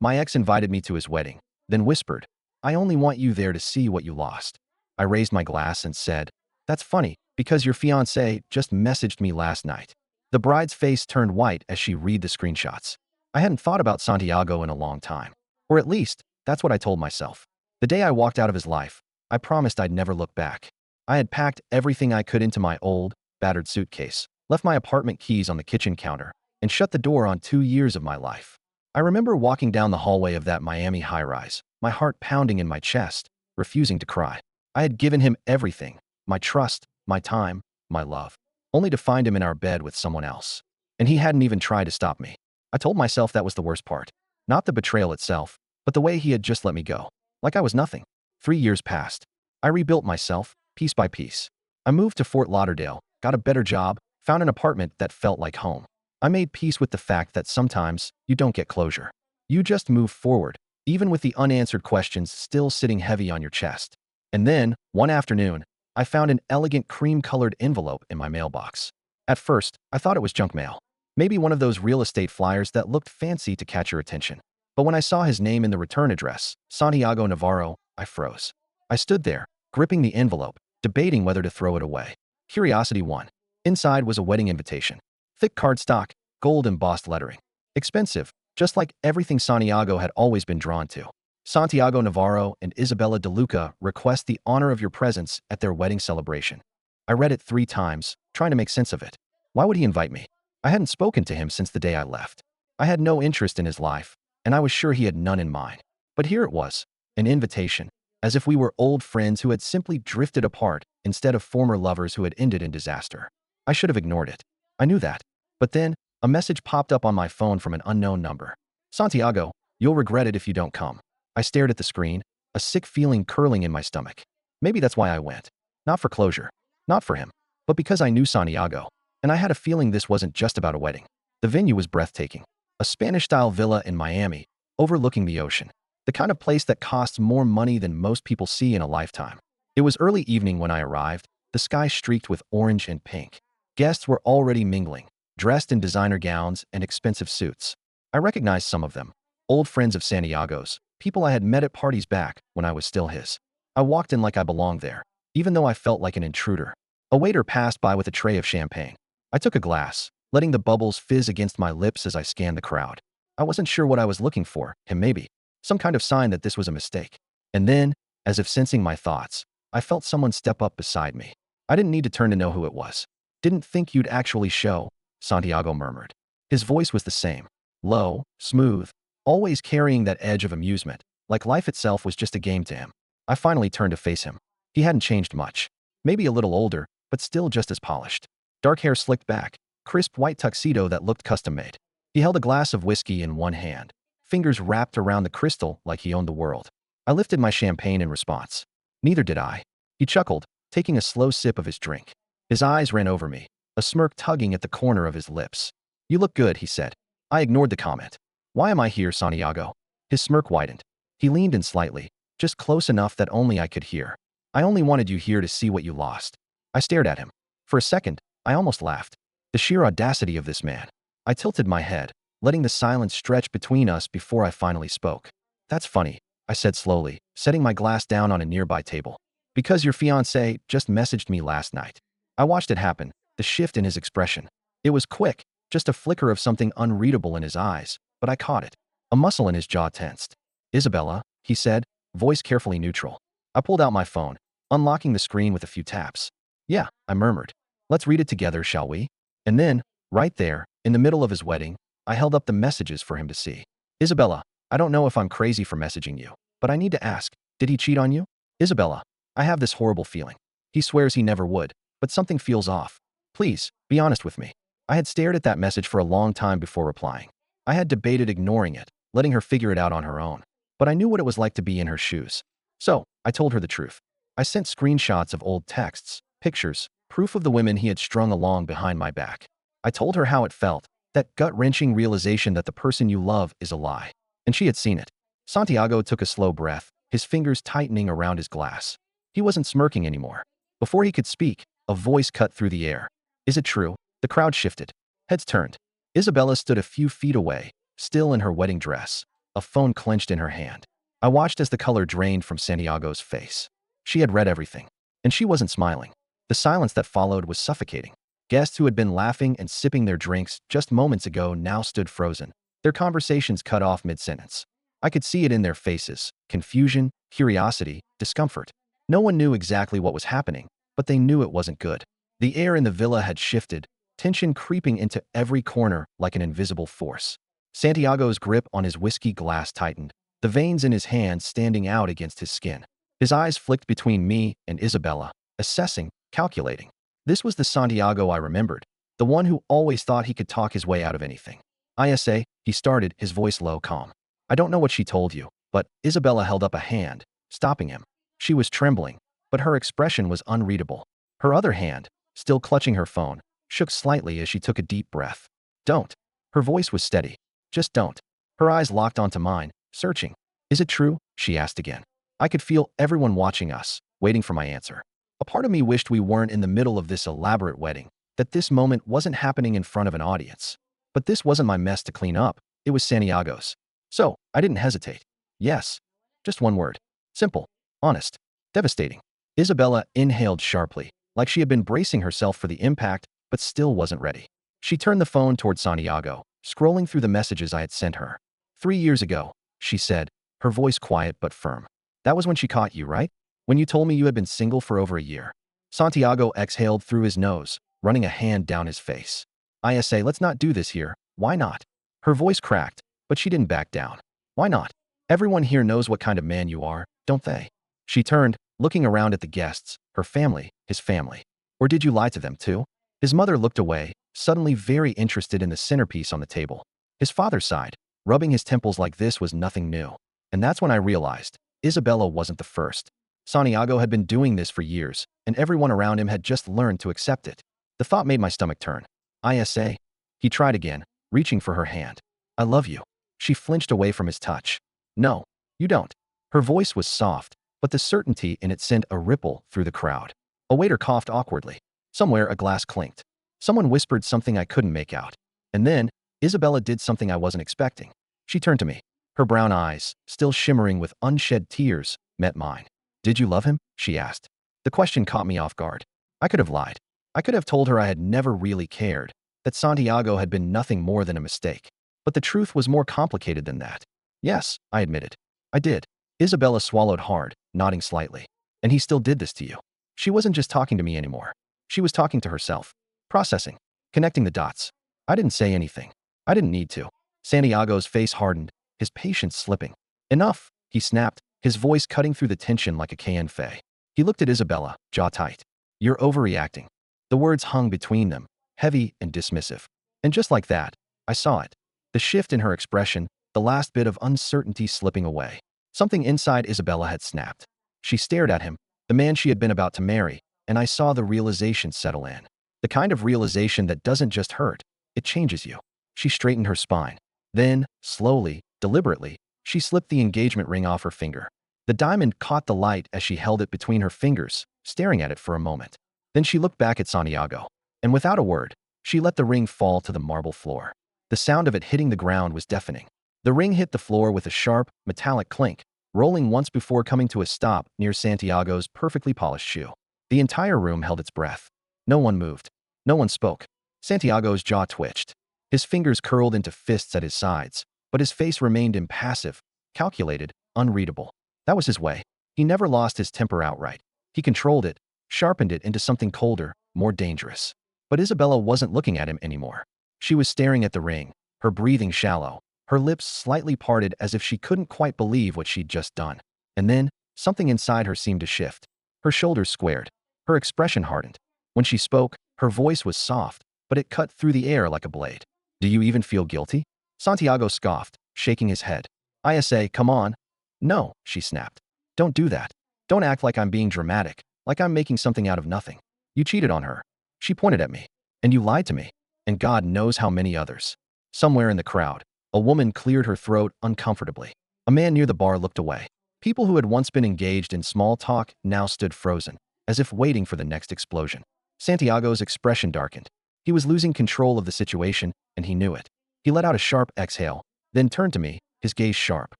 My ex invited me to his wedding, then whispered, I only want you there to see what you lost. I raised my glass and said, That's funny, because your fiancé just messaged me last night. The bride's face turned white as she read the screenshots. I hadn't thought about Santiago in a long time. Or at least, that's what I told myself. The day I walked out of his life, I promised I'd never look back. I had packed everything I could into my old, battered suitcase, left my apartment keys on the kitchen counter, and shut the door on 2 years of my life. I remember walking down the hallway of that Miami high-rise, my heart pounding in my chest, refusing to cry. I had given him everything, my trust, my time, my love, only to find him in our bed with someone else. And he hadn't even tried to stop me. I told myself that was the worst part. Not the betrayal itself, but the way he had just let me go. Like I was nothing. 3 years passed. I rebuilt myself, piece by piece. I moved to Fort Lauderdale, got a better job, found an apartment that felt like home. I made peace with the fact that sometimes you don't get closure. You just move forward, even with the unanswered questions still sitting heavy on your chest. And then, one afternoon, I found an elegant cream-colored envelope in my mailbox. At first, I thought it was junk mail. Maybe one of those real estate flyers that looked fancy to catch your attention. But when I saw his name in the return address, Santiago Navarro, I froze. I stood there, gripping the envelope, debating whether to throw it away. Curiosity won. Inside was a wedding invitation. Thick cardstock, gold embossed lettering. Expensive, just like everything Santiago had always been drawn to. Santiago Navarro and Isabella De Luca request the honor of your presence at their wedding celebration. I read it 3 times, trying to make sense of it. Why would he invite me? I hadn't spoken to him since the day I left. I had no interest in his life, and I was sure he had none in mine. But here it was, an invitation, as if we were old friends who had simply drifted apart instead of former lovers who had ended in disaster. I should have ignored it. I knew that. But then, a message popped up on my phone from an unknown number. Santiago, you'll regret it if you don't come. I stared at the screen, a sick feeling curling in my stomach. Maybe that's why I went. Not for closure. Not for him. But because I knew Santiago. And I had a feeling this wasn't just about a wedding. The venue was breathtaking. A Spanish-style villa in Miami, overlooking the ocean. The kind of place that costs more money than most people see in a lifetime. It was early evening when I arrived, the sky streaked with orange and pink. Guests were already mingling, dressed in designer gowns and expensive suits. I recognized some of them. Old friends of Santiago's, people I had met at parties back when I was still his. I walked in like I belonged there, even though I felt like an intruder. A waiter passed by with a tray of champagne. I took a glass, letting the bubbles fizz against my lips as I scanned the crowd. I wasn't sure what I was looking for, him maybe. Some kind of sign that this was a mistake. And then, as if sensing my thoughts, I felt someone step up beside me. I didn't need to turn to know who it was. Didn't think you'd actually show, Santiago murmured. His voice was the same. Low, smooth, always carrying that edge of amusement, like life itself was just a game to him. I finally turned to face him. He hadn't changed much. Maybe a little older, but still just as polished. Dark hair slicked back, crisp white tuxedo that looked custom-made. He held a glass of whiskey in one hand, fingers wrapped around the crystal like he owned the world. I lifted my champagne in response. Neither did I. He chuckled, taking a slow sip of his drink. His eyes ran over me, a smirk tugging at the corner of his lips. You look good, he said. I ignored the comment. Why am I here, Santiago? His smirk widened. He leaned in slightly, just close enough that only I could hear. I only wanted you here to see what you lost. I stared at him. For a second, I almost laughed. The sheer audacity of this man. I tilted my head, letting the silence stretch between us before I finally spoke. That's funny, I said slowly, setting my glass down on a nearby table. Because your fiancé just messaged me last night. I watched it happen, the shift in his expression. It was quick, just a flicker of something unreadable in his eyes, but I caught it. A muscle in his jaw tensed. Isabella, he said, voice carefully neutral. I pulled out my phone, unlocking the screen with a few taps. Yeah, I murmured. Let's read it together, shall we? And then, right there, in the middle of his wedding, I held up the messages for him to see. Isabella, I don't know if I'm crazy for messaging you, but I need to ask, did he cheat on you? Isabella, I have this horrible feeling. He swears he never would, but something feels off. Please, be honest with me. I had stared at that message for a long time before replying. I had debated ignoring it, letting her figure it out on her own. But I knew what it was like to be in her shoes. So, I told her the truth. I sent screenshots of old texts, pictures, proof of the women he had strung along behind my back. I told her how it felt, that gut-wrenching realization that the person you love is a lie. And she had seen it. Santiago took a slow breath, his fingers tightening around his glass. He wasn't smirking anymore. Before he could speak, a voice cut through the air. Is it true? The crowd shifted. Heads turned. Isabella stood a few feet away, still in her wedding dress. a phone clenched in her hand. I watched as the color drained from Santiago's face. She had read everything, and she wasn't smiling. The silence that followed was suffocating. Guests who had been laughing and sipping their drinks just moments ago now stood frozen, their conversations cut off mid-sentence. I could see it in their faces: confusion, curiosity, discomfort. No one knew exactly what was happening, but they knew it wasn't good. The air in the villa had shifted, tension creeping into every corner like an invisible force. Santiago's grip on his whiskey glass tightened, the veins in his hand standing out against his skin. His eyes flicked between me and Isabella, assessing, calculating. This was the Santiago I remembered, the one who always thought he could talk his way out of anything. "Isa," he started, his voice low, calm. "I don't know what she told you," but Isabella held up a hand, stopping him. She was trembling, but her expression was unreadable. Her other hand, still clutching her phone, shook slightly as she took a deep breath. "Don't." Her voice was steady. "Just don't." Her eyes locked onto mine, searching. "Is it true?" she asked again. I could feel everyone watching us, waiting for my answer. A part of me wished we weren't in the middle of this elaborate wedding, that this moment wasn't happening in front of an audience. But this wasn't my mess to clean up, it was Santiago's. So, I didn't hesitate. Yes. Just one word. Simple. Honest. Devastating. Isabella inhaled sharply, like she had been bracing herself for the impact, but still wasn't ready. She turned the phone toward Santiago, scrolling through the messages I had sent her. 3 years ago, she said, her voice quiet but firm. That was when she caught you, right? When you told me you had been single for over a year. Santiago exhaled through his nose, running a hand down his face. "Isa, let's not do this here. Why not?" Her voice cracked, but she didn't back down. "Why not? Everyone here knows what kind of man you are, don't they?" She turned, looking around at the guests, her family, his family. "Or did you lie to them too?" His mother looked away, suddenly very interested in the centerpiece on the table. His father sighed. Rubbing his temples like this was nothing new. And that's when I realized Isabella wasn't the first. Santiago had been doing this for years, and everyone around him had just learned to accept it. The thought made my stomach turn. "Isa." He tried again, reaching for her hand. "I love you." She flinched away from his touch. "No, you don't." Her voice was soft, but the certainty in it sent a ripple through the crowd. A waiter coughed awkwardly. Somewhere a glass clinked. Someone whispered something I couldn't make out. And then, Isabella did something I wasn't expecting. She turned to me. Her brown eyes, still shimmering with unshed tears, met mine. "Did you love him?" she asked. The question caught me off guard. I could have lied. I could have told her I had never really cared, that Santiago had been nothing more than a mistake. But the truth was more complicated than that. "Yes," I admitted. "I did." Isabella swallowed hard, nodding slightly. "And he still did this to you." She wasn't just talking to me anymore. She was talking to herself. Processing. Connecting the dots. I didn't say anything. I didn't need to. Santiago's face hardened, his patience slipping. "Enough," he snapped, his voice cutting through the tension like a cayenne fay. He looked at Isabella, jaw tight. "You're overreacting." The words hung between them, heavy and dismissive. And just like that, I saw it. The shift in her expression, the last bit of uncertainty slipping away. Something inside Isabella had snapped. She stared at him, the man she had been about to marry, and I saw the realization settle in. The kind of realization that doesn't just hurt, it changes you. She straightened her spine. Then, slowly, deliberately, she slipped the engagement ring off her finger. The diamond caught the light as she held it between her fingers, staring at it for a moment. Then she looked back at Santiago, and without a word, she let the ring fall to the marble floor. The sound of it hitting the ground was deafening. The ring hit the floor with a sharp, metallic clink, rolling once before coming to a stop near Santiago's perfectly polished shoe. The entire room held its breath. No one moved. No one spoke. Santiago's jaw twitched. His fingers curled into fists at his sides, but his face remained impassive, calculated, unreadable. That was his way. He never lost his temper outright. He controlled it, sharpened it into something colder, more dangerous. But Isabella wasn't looking at him anymore. She was staring at the ring, her breathing shallow, her lips slightly parted as if she couldn't quite believe what she'd just done. And then, something inside her seemed to shift. Her shoulders squared. Her expression hardened. When she spoke, her voice was soft, but it cut through the air like a blade. "Do you even feel guilty?" Santiago scoffed, shaking his head. "Isa, come on." "No," she snapped. "Don't do that. Don't act like I'm being dramatic, like I'm making something out of nothing. You cheated on her." She pointed at me. "And you lied to me. And God knows how many others." Somewhere in the crowd, a woman cleared her throat uncomfortably. A man near the bar looked away. People who had once been engaged in small talk now stood frozen, as if waiting for the next explosion. Santiago's expression darkened. He was losing control of the situation, and he knew it. He let out a sharp exhale, then turned to me, his gaze sharp.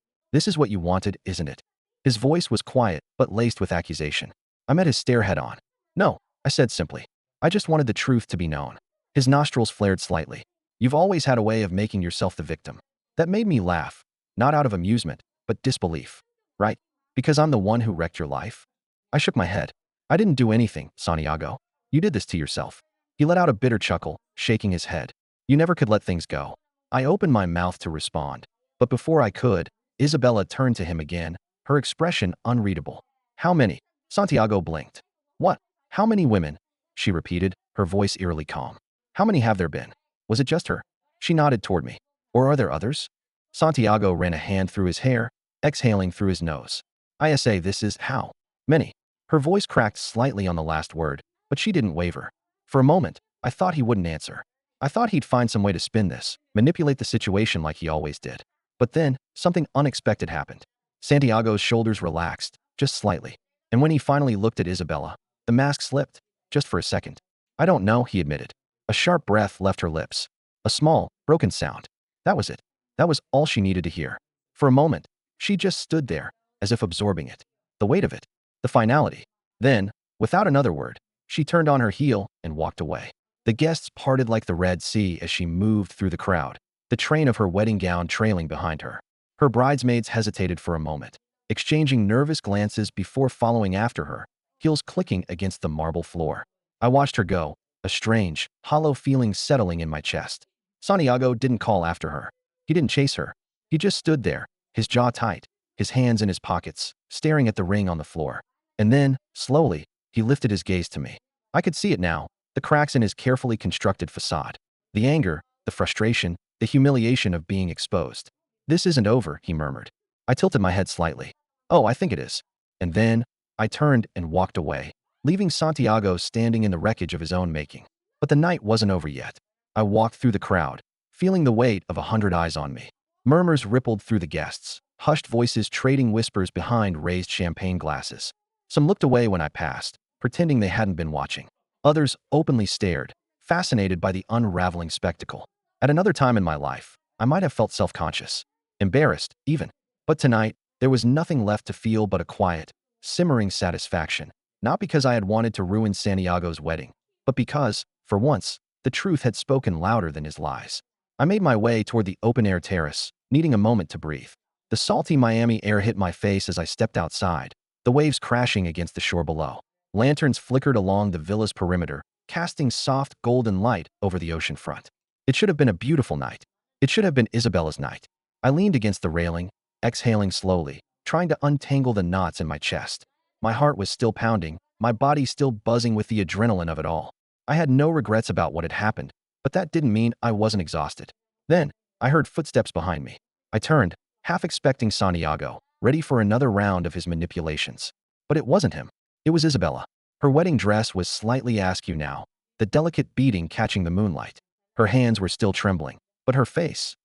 This is what you wanted, isn't it? His voice was quiet, but laced with accusation. I met his stare head on. No, I said simply. I just wanted the truth to be known. His nostrils flared slightly. You've always had a way of making yourself the victim. That made me laugh, not out of amusement, but disbelief. Right? Because I'm the one who wrecked your life? I shook my head. I didn't do anything, Santiago. You did this to yourself. He let out a bitter chuckle, shaking his head. You never could let things go. I opened my mouth to respond. But before I could, Isabella turned to him again, her expression unreadable. How many? Santiago blinked. What? How many women? She repeated, her voice eerily calm. How many have there been? Was it just her? She nodded toward me. Or are there others? Santiago ran a hand through his hair, exhaling through his nose. I say this is how many. Her voice cracked slightly on the last word, but she didn't waver. For a moment, I thought he wouldn't answer. I thought he'd find some way to spin this, manipulate the situation like he always did. But then, something unexpected happened. Santiago's shoulders relaxed, just slightly. And when he finally looked at Isabella, the mask slipped, just for a second. I don't know, he admitted. A sharp breath left her lips. A small, broken sound. That was it. That was all she needed to hear. For a moment, she just stood there, as if absorbing it. The weight of it. The finality. Then, without another word, she turned on her heel and walked away. The guests parted like the Red Sea as she moved through the crowd, the train of her wedding gown trailing behind her. Her bridesmaids hesitated for a moment, exchanging nervous glances before following after her, heels clicking against the marble floor. I watched her go, a strange, hollow feeling settling in my chest. Santiago didn't call after her. He didn't chase her. He just stood there, his jaw tight, his hands in his pockets, staring at the ring on the floor. And then, slowly, he lifted his gaze to me. I could see it now, the cracks in his carefully constructed facade. The anger, the frustration, the humiliation of being exposed. This isn't over, he murmured. I tilted my head slightly. Oh, I think it is. And then, I turned and walked away, leaving Santiago standing in the wreckage of his own making. But the night wasn't over yet. I walked through the crowd, feeling the weight of 100 eyes on me. Murmurs rippled through the guests, hushed voices trading whispers behind raised champagne glasses. Some looked away when I passed, pretending they hadn't been watching. Others openly stared, fascinated by the unraveling spectacle. At another time in my life, I might have felt self-conscious, embarrassed, even. But tonight, there was nothing left to feel but a quiet, simmering satisfaction, not because I had wanted to ruin Santiago's wedding, but because, for once, the truth had spoken louder than his lies. I made my way toward the open-air terrace, needing a moment to breathe. The salty Miami air hit my face as I stepped outside, the waves crashing against the shore below. Lanterns flickered along the villa's perimeter, casting soft golden light over the ocean front. It should have been a beautiful night. It should have been Isabella's night. I leaned against the railing, exhaling slowly, trying to untangle the knots in my chest. My heart was still pounding, my body still buzzing with the adrenaline of it all. I had no regrets about what had happened, but that didn't mean I wasn't exhausted. Then, I heard footsteps behind me. I turned, half expecting Santiago, ready for another round of his manipulations. But it wasn't him. It was Isabella. Her wedding dress was slightly askew now, the delicate beading catching the moonlight. Her hands were still trembling, but her face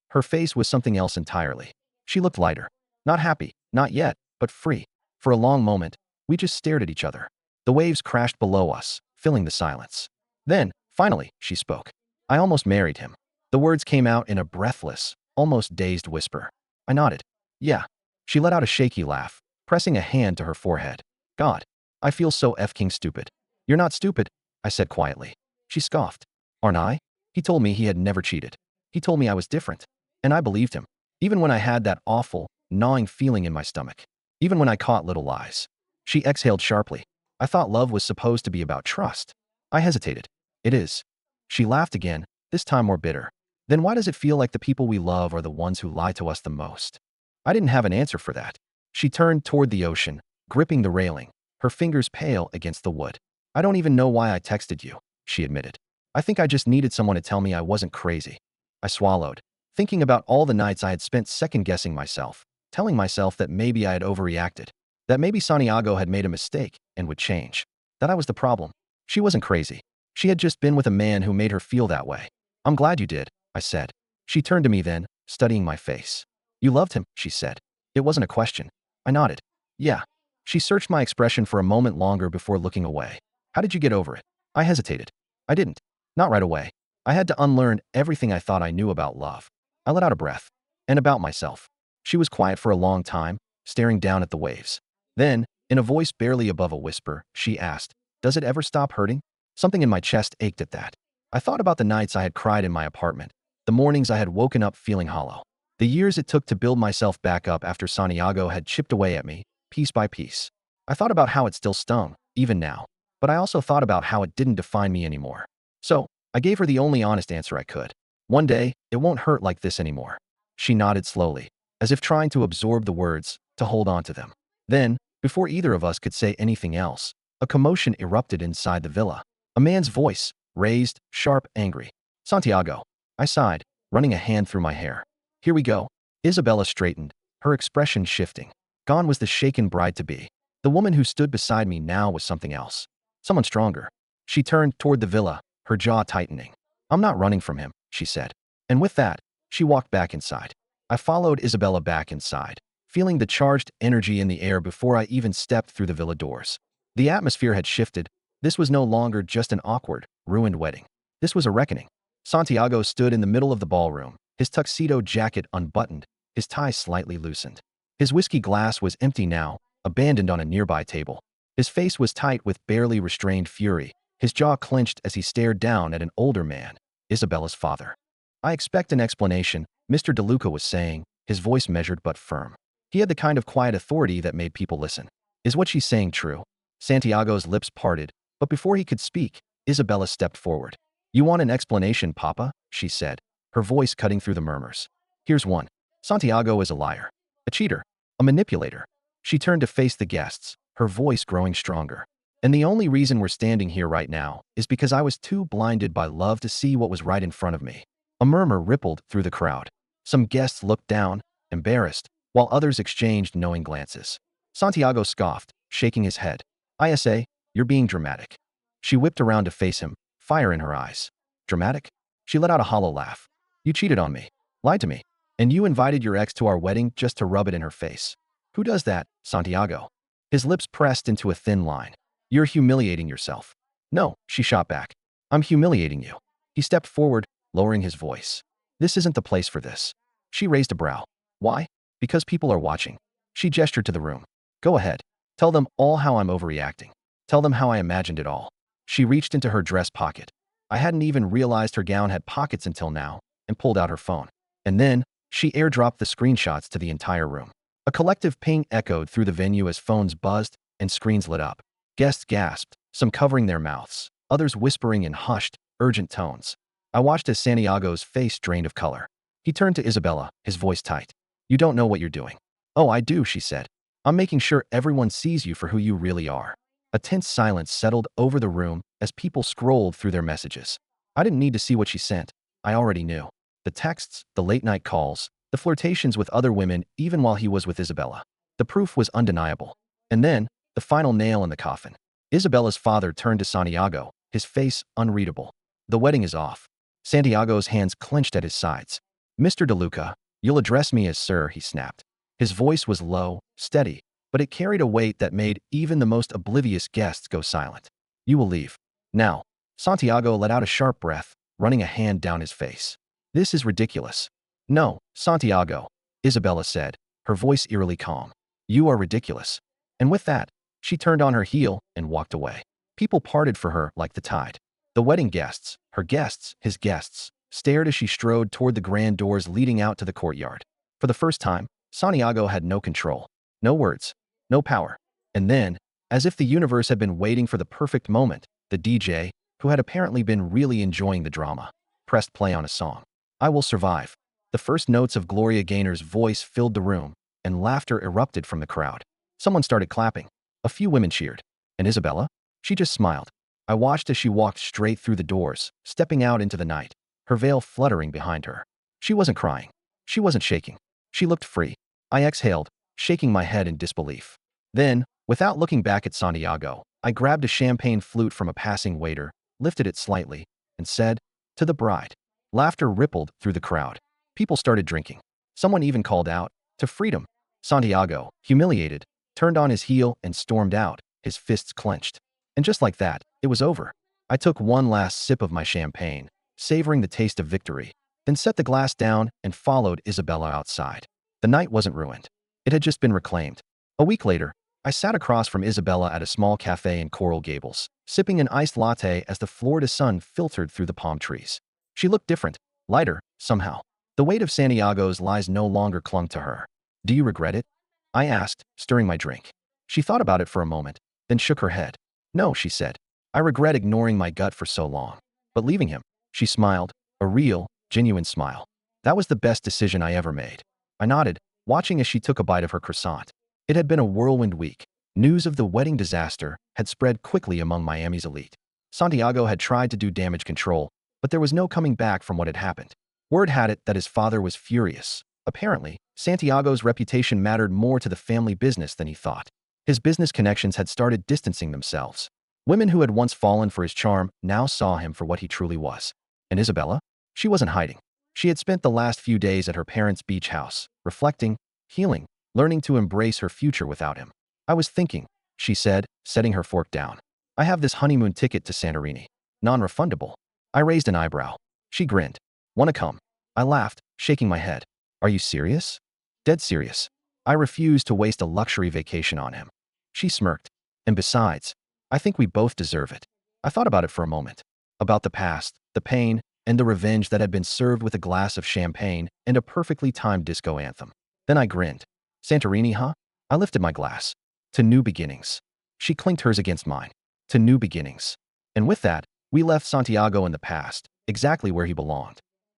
was something else entirely. She looked lighter. Not happy, not yet, but free. For a long moment, we just stared at each other. The waves crashed below us, filling the silence. Then, finally, she spoke. I almost married him. The words came out in a breathless, almost dazed whisper. I nodded. Yeah. She let out a shaky laugh, pressing a hand to her forehead. God, I feel so f-king stupid. You're not stupid, I said quietly. She scoffed. Aren't I? He told me he had never cheated. He told me I was different. And I believed him. Even when I had that awful, gnawing feeling in my stomach. Even when I caught little lies. She exhaled sharply. I thought love was supposed to be about trust. I hesitated. It is. She laughed again, this time more bitter. Then why does it feel like the people we love are the ones who lie to us the most? I didn't have an answer for that. She turned toward the ocean, gripping the railing, her fingers pale against the wood. I don't even know why I texted you, she admitted. I think I just needed someone to tell me I wasn't crazy. I swallowed, thinking about all the nights I had spent second-guessing myself, telling myself that maybe I had overreacted, that maybe Santiago had made a mistake and would change, that I was the problem. She wasn't crazy. She had just been with a man who made her feel that way. I'm glad you did, I said. She turned to me then, studying my face. You loved him, she said. It wasn't a question. I nodded. Yeah. She searched my expression for a moment longer before looking away. How did you get over it? I hesitated. I didn't. Not right away. I had to unlearn everything I thought I knew about love. I let out a breath. And about myself. She was quiet for a long time, staring down at the waves. Then, in a voice barely above a whisper, she asked, "Does it ever stop hurting?" Something in my chest ached at that. I thought about the nights I had cried in my apartment, the mornings I had woken up feeling hollow, the years it took to build myself back up after Santiago had chipped away at me, piece by piece. I thought about how it still stung, even now, but I also thought about how it didn't define me anymore. So, I gave her the only honest answer I could. One day, it won't hurt like this anymore. She nodded slowly, as if trying to absorb the words, to hold on to them. Then, before either of us could say anything else, a commotion erupted inside the villa. A man's voice, raised, sharp, angry. "Santiago." I sighed, running a hand through my hair. "Here we go." Isabella straightened, her expression shifting. Gone was the shaken bride-to-be. The woman who stood beside me now was something else. Someone stronger. She turned toward the villa, her jaw tightening. "I'm not running from him," she said. And with that, she walked back inside. I followed Isabella back inside, feeling the charged energy in the air before I even stepped through the villa doors. The atmosphere had shifted. This was no longer just an awkward, ruined wedding. This was a reckoning. Santiago stood in the middle of the ballroom, his tuxedo jacket unbuttoned, his tie slightly loosened. His whiskey glass was empty now, abandoned on a nearby table. His face was tight with barely restrained fury, his jaw clenched as he stared down at an older man, Isabella's father. "I expect an explanation," Mr. DeLuca was saying, his voice measured but firm. He had the kind of quiet authority that made people listen. "Is what she's saying true?" Santiago's lips parted, but before he could speak, Isabella stepped forward. "You want an explanation, Papa?" she said, her voice cutting through the murmurs. "Here's one. Santiago is a liar, a cheater, a manipulator." She turned to face the guests, her voice growing stronger. "And the only reason we're standing here right now is because I was too blinded by love to see what was right in front of me." A murmur rippled through the crowd. Some guests looked down, embarrassed, while others exchanged knowing glances. Santiago scoffed, shaking his head. "Isa, you're being dramatic." She whipped around to face him, fire in her eyes. "Dramatic?" She let out a hollow laugh. "You cheated on me, lied to me, and you invited your ex to our wedding just to rub it in her face. Who does that, Santiago?" His lips pressed into a thin line. "You're humiliating yourself." "No," she shot back. "I'm humiliating you." He stepped forward, lowering his voice. "This isn't the place for this." She raised a brow. "Why?" "Because people are watching." She gestured to the room. "Go ahead. Tell them all how I'm overreacting. Tell them how I imagined it all." She reached into her dress pocket. I hadn't even realized her gown had pockets until now, and pulled out her phone. And then, she airdropped the screenshots to the entire room. A collective ping echoed through the venue as phones buzzed and screens lit up. Guests gasped, some covering their mouths, others whispering in hushed, urgent tones. I watched as Santiago's face drained of color. He turned to Isabella, his voice tight. "You don't know what you're doing." "Oh, I do," she said. "I'm making sure everyone sees you for who you really are." A tense silence settled over the room as people scrolled through their messages. I didn't need to see what she sent. I already knew. The texts, the late-night calls, the flirtations with other women even while he was with Isabella. The proof was undeniable. And then, the final nail in the coffin. Isabella's father turned to Santiago, his face unreadable. "The wedding is off." Santiago's hands clenched at his sides. "Mr. DeLuca, you'll address me as sir," he snapped. His voice was low, steady, but it carried a weight that made even the most oblivious guests go silent. "You will leave. Now." Santiago let out a sharp breath, running a hand down his face. "This is ridiculous." "No, Santiago," Isabella said, her voice eerily calm. "You are ridiculous." And with that, she turned on her heel and walked away. People parted for her like the tide. The wedding guests, her guests, his guests, stared as she strode toward the grand doors leading out to the courtyard. For the first time, Santiago had no control, no words, no power. And then, as if the universe had been waiting for the perfect moment, the DJ, who had apparently been really enjoying the drama, pressed play on a song. "I Will Survive." The first notes of Gloria Gaynor's voice filled the room, and laughter erupted from the crowd. Someone started clapping. A few women cheered. And Isabella? She just smiled. I watched as she walked straight through the doors, stepping out into the night, her veil fluttering behind her. She wasn't crying. She wasn't shaking. She looked free. I exhaled, shaking my head in disbelief. Then, without looking back at Santiago, I grabbed a champagne flute from a passing waiter, lifted it slightly, and said, "To the bride." Laughter rippled through the crowd. People started drinking. Someone even called out, "To freedom." Santiago, humiliated, turned on his heel and stormed out, his fists clenched. And just like that, it was over. I took one last sip of my champagne, savoring the taste of victory, then set the glass down and followed Isabella outside. The night wasn't ruined. It had just been reclaimed. A week later, I sat across from Isabella at a small cafe in Coral Gables, sipping an iced latte as the Florida sun filtered through the palm trees. She looked different, lighter, somehow. The weight of Santiago's lies no longer clung to her. Do you regret it? I asked, stirring my drink. She thought about it for a moment, then shook her head. No, she said. I regret ignoring my gut for so long. But leaving him, she smiled, a real, genuine smile. That was the best decision I ever made. I nodded, watching as she took a bite of her croissant. It had been a whirlwind week. News of the wedding disaster had spread quickly among Miami's elite. Santiago had tried to do damage control, but there was no coming back from what had happened. Word had it that his father was furious. Apparently, Santiago's reputation mattered more to the family business than he thought. His business connections had started distancing themselves. Women who had once fallen for his charm now saw him for what he truly was. And Isabella? She wasn't hiding. She had spent the last few days at her parents' beach house, reflecting, healing, learning to embrace her future without him. I was thinking, she said, setting her fork down. I have this honeymoon ticket to Santorini. Non-refundable. I raised an eyebrow. She grinned. Wanna come? I laughed, shaking my head. Are you serious? Dead serious. I refused to waste a luxury vacation on him. She smirked. And besides, I think we both deserve it. I thought about it for a moment. About the past, the pain, and the revenge that had been served with a glass of champagne and a perfectly timed disco anthem. Then I grinned. Santorini, huh? I lifted my glass. To new beginnings. She clinked hers against mine. To new beginnings. And with that, we left Santiago in the past, exactly where he belonged.